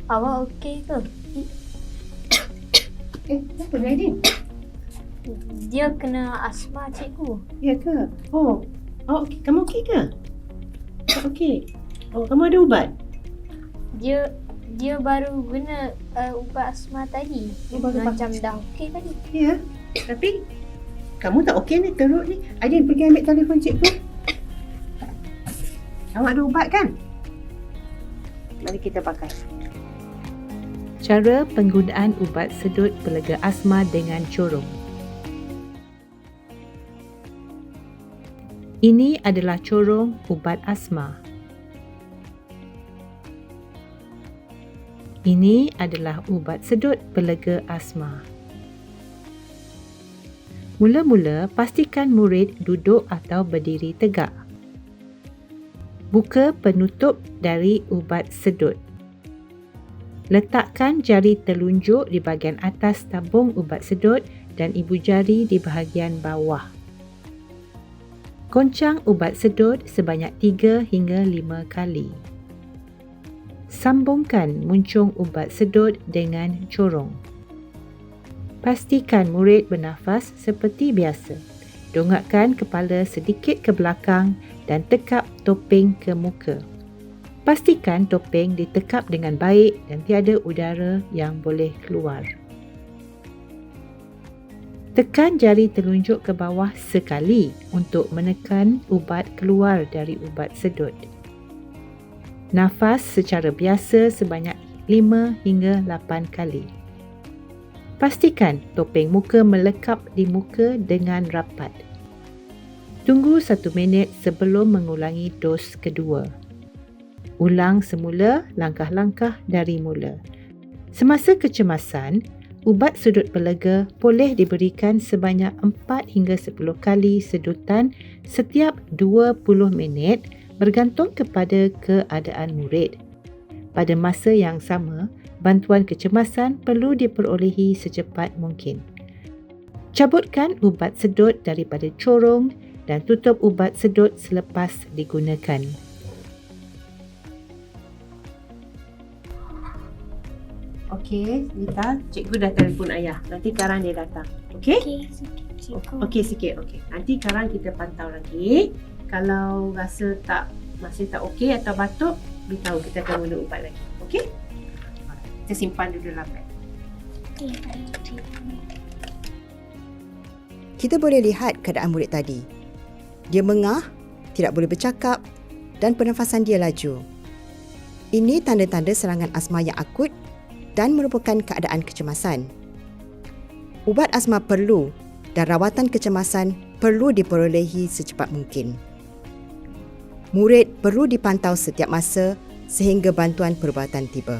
Awak okey ke? Apa Aidin? Dia kena asma cikgu. Ya ke? Oh, okey. Kamu okey ke? Okey. Oh, kamu ada ubat? Dia baru guna ubat asma tadi. Oh, baru Macam dah okey tadi. Ya. Tapi kamu tak okey ni, teruk ni. Aidin pergi ambil telefon cikgu. Awak ada ubat kan? Mari kita pakai. Cara penggunaan ubat sedut pelega asma dengan corong. Ini adalah corong ubat asma. Ini adalah ubat sedut pelega asma. Mula-mula, pastikan murid duduk atau berdiri tegak. Buka penutup dari ubat sedut. Letakkan jari telunjuk di bahagian atas tabung ubat sedut dan ibu jari di bahagian bawah. Goncang ubat sedut sebanyak 3 hingga 5 kali. Sambungkan muncung ubat sedut dengan corong. Pastikan murid bernafas seperti biasa. Dongakkan kepala sedikit ke belakang dan tekap topeng ke muka. Pastikan topeng ditekap dengan baik dan tiada udara yang boleh keluar. Tekan jari telunjuk ke bawah sekali untuk menekan ubat keluar dari ubat sedut. Nafas secara biasa sebanyak 5 hingga 8 kali. Pastikan topeng muka melekap di muka dengan rapat. Tunggu 1 minit sebelum mengulangi dos kedua. Ulang semula langkah-langkah dari mula. Semasa kecemasan, ubat sedut pelega boleh diberikan sebanyak 4 hingga 10 kali sedutan setiap 20 minit bergantung kepada keadaan murid. Pada masa yang sama, bantuan kecemasan perlu diperolehi secepat mungkin. Cabutkan ubat sedut daripada corong dan tutup ubat sedut selepas digunakan. Okey, Nita, cikgu dah telefon ayah. Nanti Karan dia datang. Okey? Okey, cikgu. Okey sikit, okey. Nanti Karan kita pantau lagi. Kalau rasa masih tak okey atau batuk, beritahu kita akan guna ubat lagi. Okey? Kita simpan dulu dalam beg. Okey, cikgu. Kita boleh lihat keadaan murid tadi. Dia mengah, tidak boleh bercakap dan pernafasan dia laju. Ini tanda-tanda serangan asma yang akut dan merupakan keadaan kecemasan. Ubat asma perlu dan rawatan kecemasan perlu diperolehi secepat mungkin. Murid perlu dipantau setiap masa sehingga bantuan perubatan tiba.